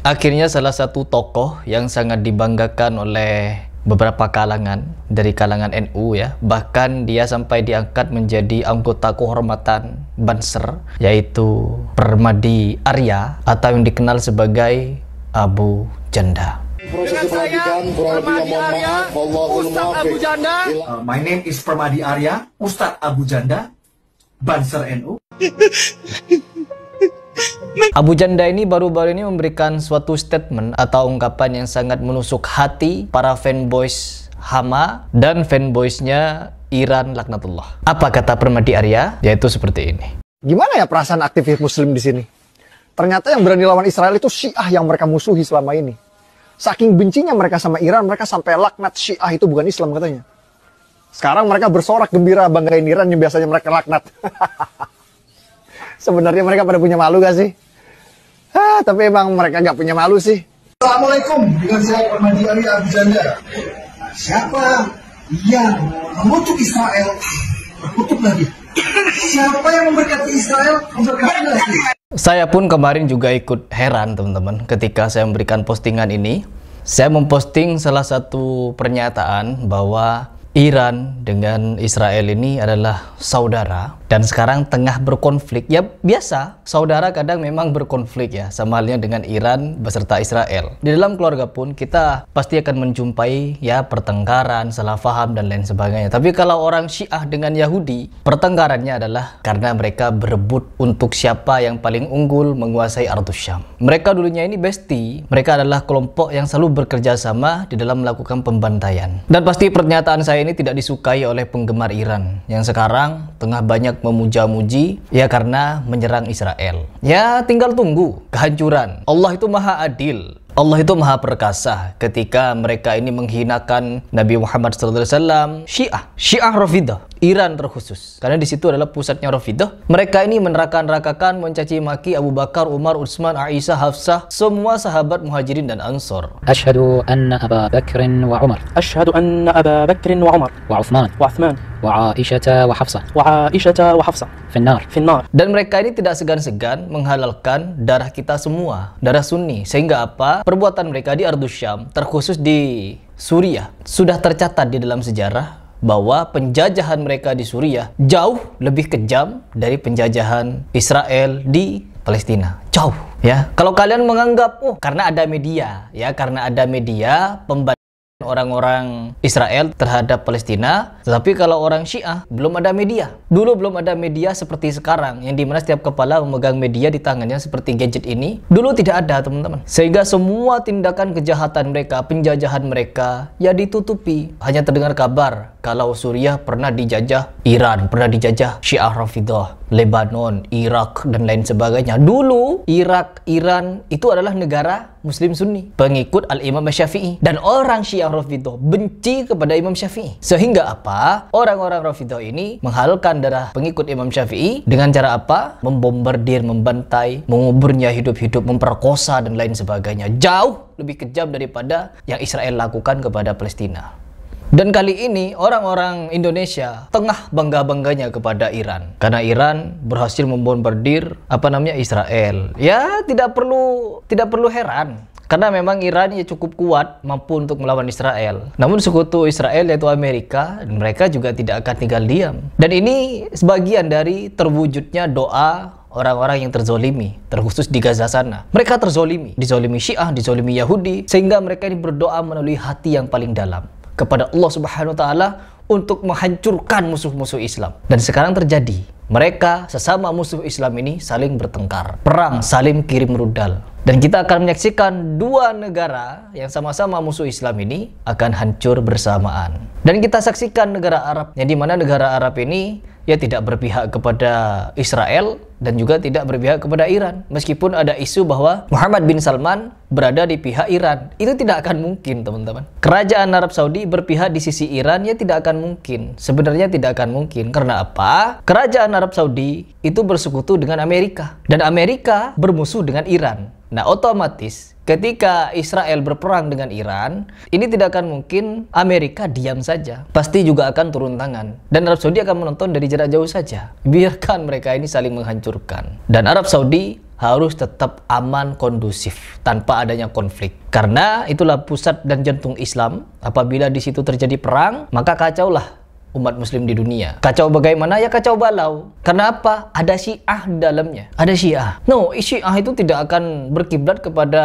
Akhirnya salah satu tokoh yang sangat dibanggakan oleh beberapa kalangan dari kalangan NU ya, bahkan dia sampai diangkat menjadi anggota kehormatan Banser, yaitu Permadi Arya atau yang dikenal sebagai Abu Janda. Dengan saya, Permadi Arya, Ustadz Abu Janda. My name is Permadi Arya, Ustadz Abu Janda, Banser NU. Abu Janda ini baru-baru ini memberikan suatu statement atau ungkapan yang sangat menusuk hati para fanboys Hama dan fanboysnya Iran laknatullah. Apa kata Permadi Arya? Yaitu seperti ini. Gimana ya perasaan aktivis muslim di sini? Ternyata yang berani lawan Israel itu Syiah yang mereka musuhi selama ini. Saking bencinya mereka sama Iran, mereka sampai laknat Syiah itu bukan Islam katanya. Sekarang mereka bersorak gembira banggain Iran yang biasanya mereka laknat. Sebenarnya mereka pada punya malu gak sih? Tapi emang mereka gak punya malu sih. Assalamualaikum, dengan saya Permadi Arya Abu Janda. Siapa yang mengutuk Israel, berkutuk lagi. Siapa yang memberkati Israel, memberkati lagi. Saya pun kemarin juga ikut heran teman-teman ketika saya memberikan postingan ini. Saya memposting salah satu pernyataan bahwa Iran dengan Israel ini adalah saudara dan sekarang tengah berkonflik. Ya biasa, saudara kadang memang berkonflik ya, sama halnya dengan Iran beserta Israel. Di dalam keluarga pun kita pasti akan menjumpai ya pertengkaran, salah faham dan lain sebagainya. Tapi kalau orang Syiah dengan Yahudi, pertengkarannya adalah karena mereka berebut untuk siapa yang paling unggul menguasai Ardus Syam. Mereka dulunya ini bestie, mereka adalah kelompok yang selalu bekerja sama di dalam melakukan pembantaian. Dan pasti pernyataan saya ini tidak disukai oleh penggemar Iran yang sekarang tengah banyak memuja-muji ya karena menyerang Israel. Ya tinggal tunggu kehancuran. Allah itu maha adil, Allah itu maha perkasa ketika mereka ini menghinakan Nabi Muhammad SAW. Syiah Rafidah, Iran terkhusus, karena di situ adalah pusatnya Rafidah. Mereka ini meneraka-nerakakan, mencaci maki Abu Bakar, Umar, Utsman, Aisyah, Hafsah, semua sahabat Muhajirin dan Ansor. Asyhadu anna Aba Bakr wa Umar. Asyhadu anna Aba Bakr wa Umar. Wa Uthman. Wa Uthman. Wa Aisyah wa Hafsah. Wa Aisyah wa Hafsah. Finnar. Finnar. Dan mereka ini tidak segan-segan menghalalkan darah kita semua, darah Sunni. Sehingga apa? Perbuatan mereka di Ardus Syam, terkhusus di Suriah, sudah tercatat di dalam sejarah bahwa penjajahan mereka di Suriah jauh lebih kejam dari penjajahan Israel di Palestina. Jauh ya. Kalau kalian menganggap karena ada media ya, karena ada media pembantaian orang-orang Israel terhadap Palestina, tetapi kalau orang Syiah belum ada media. Dulu belum ada media seperti sekarang, yang dimana setiap kepala memegang media di tangannya seperti gadget ini. Dulu tidak ada teman-teman, sehingga semua tindakan kejahatan mereka, penjajahan mereka ya ditutupi. Hanya terdengar kabar kalau Suriah pernah dijajah Iran, pernah dijajah Syiah Rafidah, Lebanon, Irak dan lain sebagainya. Dulu Irak, Iran itu adalah negara Muslim Sunni, pengikut Al-Imam Syafi'i, dan orang Syiah Rafidah benci kepada Imam Syafi'i. Sehingga apa? Orang-orang Rafidah ini menghalalkan darah pengikut Imam Syafi'i dengan cara apa? Membombardir, membantai, menguburnya hidup-hidup, memperkosa dan lain sebagainya. Jauh lebih kejam daripada yang Israel lakukan kepada Palestina. Dan kali ini orang-orang Indonesia tengah bangga-bangganya kepada Iran karena Iran berhasil membombardir Israel. Ya tidak perlu heran, karena memang Iran ya cukup kuat mampu untuk melawan Israel. Namun sekutu Israel yaitu Amerika, dan mereka juga tidak akan tinggal diam. Dan ini sebagian dari terwujudnya doa orang-orang yang terzolimi, terkhusus di Gaza sana. Mereka terzolimi, dizolimi Syiah, dizolimi Yahudi, sehingga mereka ini berdoa melalui hati yang paling dalam kepada Allah Subhanahu wa taala untuk menghancurkan musuh-musuh Islam. Dan sekarang terjadi, mereka sesama musuh Islam ini saling bertengkar, perang, saling kirim rudal. Dan kita akan menyaksikan dua negara yang sama-sama musuh Islam ini akan hancur bersamaan. Dan kita saksikan negara Arab, yang dimana negara Arab ini ya tidak berpihak kepada Israel dan juga tidak berpihak kepada Iran. Meskipun ada isu bahwa Muhammad bin Salman berada di pihak Iran, itu tidak akan mungkin teman-teman. Kerajaan Arab Saudi berpihak di sisi Iran ya tidak akan mungkin. Sebenarnya tidak akan mungkin. Karena apa? Kerajaan Arab Saudi itu bersekutu dengan Amerika, dan Amerika bermusuh dengan Iran. Nah otomatis ketika Israel berperang dengan Iran, ini tidak akan mungkin Amerika diam saja. Pasti juga akan turun tangan. Dan Arab Saudi akan menonton dari jarak jauh saja. Biarkan mereka ini saling menghancurkan. Dan Arab Saudi harus tetap aman, kondusif, tanpa adanya konflik. Karena itulah pusat dan jantung Islam. Apabila di situ terjadi perang, maka kacaulah umat muslim di dunia. Kacau bagaimana? Ya kacau balau. Karena apa? Ada Syiah di dalamnya. Ada Syiah. No, Syiah itu tidak akan berkiblat kepada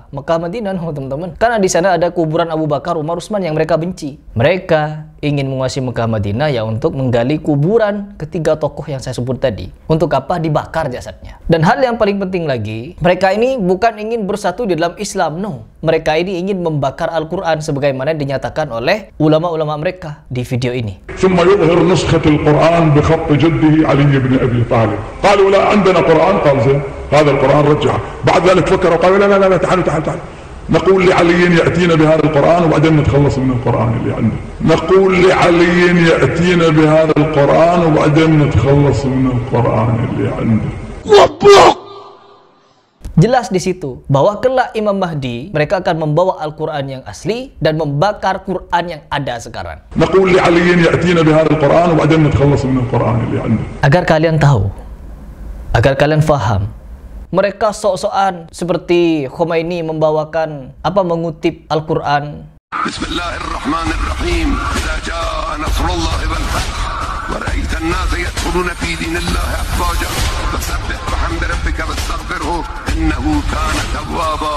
Mekah Madinah, teman-teman. Karena di sana ada kuburan Abu Bakar, Umar, Utsman yang mereka benci. Mereka ingin menguasai Mekah Madinah ya untuk menggali kuburan ketiga tokoh yang saya sebut tadi. Untuk apa? Dibakar jasadnya. Dan hal yang paling penting lagi, mereka ini bukan ingin bersatu di dalam Islam, no. Mereka ini ingin membakar Al-Quran sebagaimana dinyatakan oleh ulama-ulama mereka di video ini. ثم يظهر نسخة القرآن بخط جده علي بن أبي طالب. قالوا لا عندنا قرآن. قال زين هذا القرآن رجعه. بعد ذلك فكروا قالوا لا تعالوا نقول لعلي يأتينا بهذا القرآن وبعدين نتخلص من القرآن اللي عنده. نقول لعلي يأتينا بهذا القرآن وبعدين نتخلص من القرآن اللي عنده. Jelas di situ bahwa kelak Imam Mahdi mereka akan membawa Al-Quran yang asli dan membakar Quran yang ada sekarang. نقول لعلي يأتينا بهذا القرآن وبعدين نتخلص من القرآن اللي عنده. Agar kalian tahu, agar kalian faham, mereka sok-sokan seperti Khomeini membawakan mengutip Al-Quran. Bismillahirrahmanirrahim. Idza jaa nasrullahi wal fath wa ra'aita an-nasa yadkhuluna fi dinillahi afwaja fasabbih bihamdi rabbika wastaghfirhu innahu kana tawwaba.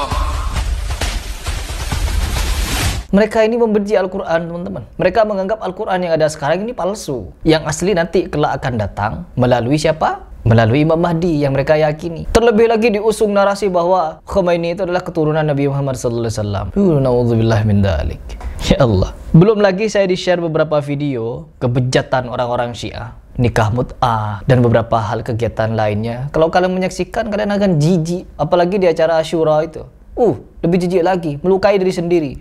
Mereka ini membenci Al-Quran, teman-teman. Mereka menganggap Al-Quran yang ada sekarang ini palsu. Yang asli nanti kelak akan datang melalui siapa? Melalui Imam Mahdi yang mereka yakini. Terlebih lagi diusung narasi bahwa Khomeini itu adalah keturunan Nabi Muhammad SAW. Na'udzubillah min dzalik. Ya Allah. Belum lagi saya di-share beberapa video kebejatan orang-orang Syiah, nikah mut'ah, dan beberapa hal kegiatan lainnya. Kalau kalian menyaksikan, kalian akan jijik. Apalagi di acara Asyura itu. Lebih jijik lagi. Melukai diri sendiri.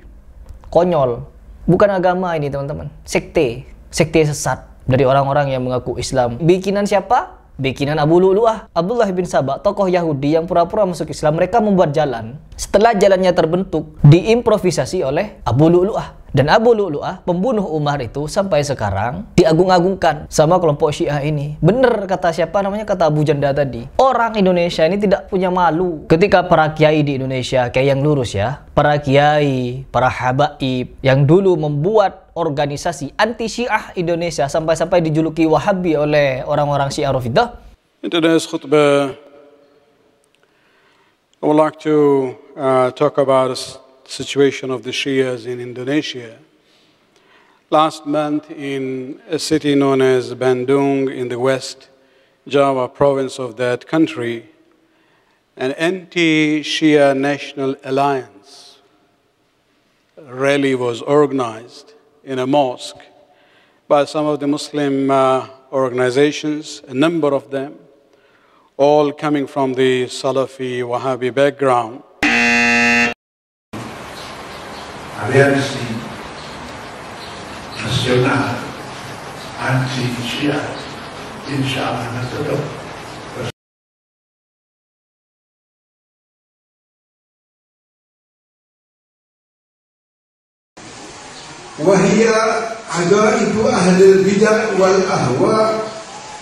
Konyol. Bukan agama ini, teman-teman. Sekte sesat dari orang-orang yang mengaku Islam. Bikinan siapa? Bikinan Abu Lu'lu'ah, Abdullah bin Sabah, tokoh Yahudi yang pura-pura masuk Islam. Mereka membuat jalan. Setelah jalannya terbentuk, diimprovisasi oleh Abu Lu'lu'ah. Dan Abu Lu'lu'ah, pembunuh Umar itu sampai sekarang diagung-agungkan sama kelompok Syiah ini. Bener kata siapa namanya, kata Abu Janda tadi. Orang Indonesia ini tidak punya malu. Ketika para kiai di Indonesia, kayak yang lurus ya, para kiai, para habaib yang dulu membuat organisasi anti Syiah Indonesia sampai-sampai dijuluki Wahabi oleh orang-orang Syiah Rafidah. In today's khutbah, I would like to talk about the situation of the Shias in Indonesia. Last month in a city known as Bandung in the West Java province of that country, an anti-Shia National Alliance rally was organized in a mosque by some of the Muslim organizations, a number of them, all coming from the Salafi Wahhabi background. Aliansi nasional anti Syiah insya Allah tetap وهي عجائب أهل البدع والأهواء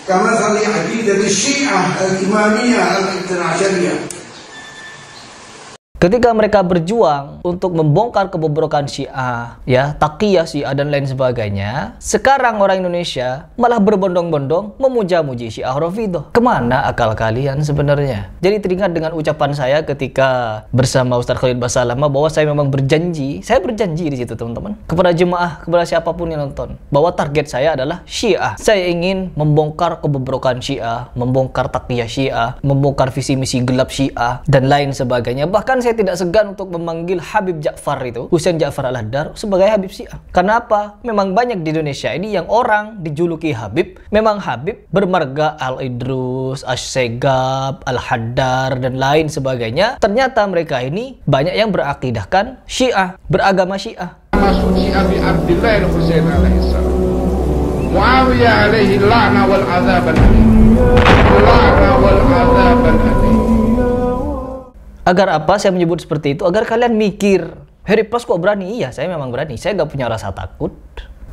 كمثل عقيدة الشيعة الإمامية الاثنا عشرية. Ketika mereka berjuang untuk membongkar kebobrokan Syiah, ya, taqiyah Syiah dan lain sebagainya, sekarang orang Indonesia malah berbondong-bondong memuja-muji Syiah Rafidhah. Kemana akal kalian sebenarnya? Jadi teringat dengan ucapan saya ketika bersama Ustaz Khalid Basalamah bahwa saya memang berjanji di situ, teman-teman, kepada jemaah, kepada siapapun yang nonton, bahwa target saya adalah Syiah. Saya ingin membongkar kebobrokan Syiah, membongkar taqiyah Syiah, membongkar visi misi gelap Syiah dan lain sebagainya. Bahkan saya tidak segan untuk memanggil Habib Ja'far itu, Husain Ja'far Al-Haddad, sebagai Habib Syiah. Karena apa? Memang banyak di Indonesia ini yang orang dijuluki Habib. Memang Habib bermarga Al-Idrus, As-Segab, Al-Haddar, dan lain sebagainya. Ternyata mereka ini banyak yang berakidahkan Syiah, beragama Syiah. Masuk Syiah bi Abdullah al-Husain alaihissalam. Muawiyah alaihi la'na wal azab al-alim. La'na wal azab al-alim. Agar apa saya menyebut seperti itu? Agar kalian mikir, Harry Plus kok berani? Iya, saya memang berani. Saya nggak punya rasa takut.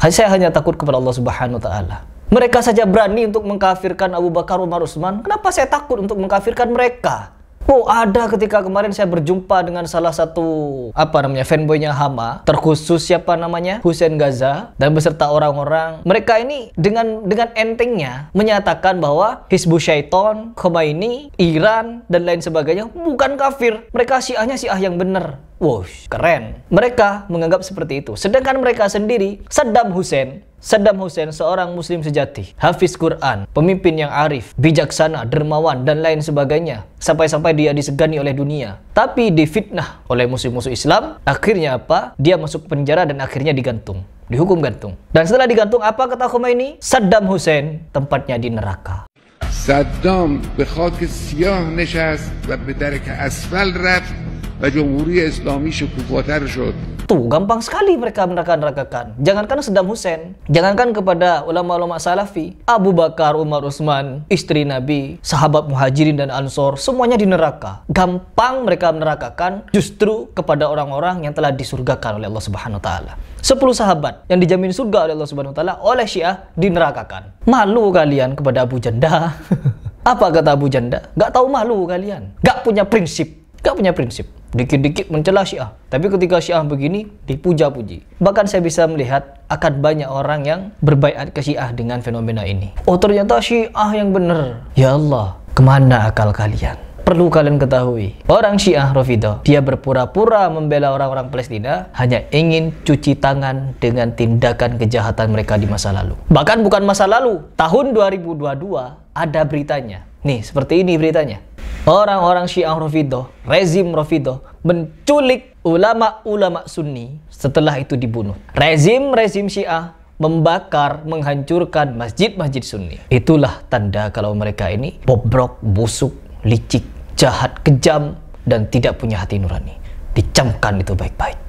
Saya hanya takut kepada Allah Subhanahu wa Ta'ala. Mereka saja berani untuk mengkafirkan Abu Bakar, Umar, Utsman. Kenapa saya takut untuk mengkafirkan mereka? Oh, ada ketika kemarin saya berjumpa dengan salah satu fanboynya Hama, terkhusus Hussein Gaza dan beserta orang-orang. Mereka ini dengan entengnya menyatakan bahwa Hizbus Syaiton, Khomeini, Iran dan lain sebagainya bukan kafir. Mereka Syiahnya Syiah yang benar. Wow, keren. Mereka menganggap seperti itu. Sedangkan mereka sendiri, Saddam Hussein seorang muslim sejati, hafiz Quran, pemimpin yang arif, bijaksana, dermawan dan lain sebagainya. Sampai-sampai dia disegani oleh dunia. Tapi difitnah oleh musuh-musuh Islam. Akhirnya apa? Dia masuk penjara dan akhirnya digantung. Dihukum gantung. Dan setelah digantung, apa kata Khomeini? Saddam Hussein tempatnya di neraka. Saddam به خاک سیاه نشست و به درک اسفل رفت و جمهوری اسلامی شکوفاتر شد. Tuh, gampang sekali mereka neraka-nerakakan. Jangankan Saddam Hussein, jangankan kepada ulama-ulama Salafi, Abu Bakar, Umar, Utsman, istri Nabi, sahabat Muhajirin dan Ansor, semuanya di neraka. Gampang mereka menerakakan justru kepada orang-orang yang telah disurgakan oleh Allah Subhanahu wa taala. 10 sahabat yang dijamin surga oleh Allah Subhanahu wa taala oleh Syiah dinerakakan. Malu kalian kepada Abu Janda. Apa kata Abu Janda? Gak tahu malu kalian. Gak punya prinsip. Dikit-dikit mencela Syiah, tapi ketika Syiah begini dipuja-puji. Bahkan saya bisa melihat akan banyak orang yang berbaiat ke Syiah dengan fenomena ini. Oh, ternyata Syiah yang benar. Ya Allah, kemana akal kalian? Perlu kalian ketahui, orang Syiah Rafidhah, dia berpura-pura membela orang-orang Palestina hanya ingin cuci tangan dengan tindakan kejahatan mereka di masa lalu. Bahkan bukan masa lalu, tahun 2022 ada beritanya. Nih, seperti ini beritanya. Orang-orang Syiah Rafidhah, rezim Rafidhah menculik ulama-ulama Sunni, setelah itu dibunuh. Rezim Syiah membakar, menghancurkan masjid-masjid Sunni. Itulah tanda kalau mereka ini bobrok, busuk, licik, jahat, kejam dan tidak punya hati nurani. Dicamkan itu baik-baik.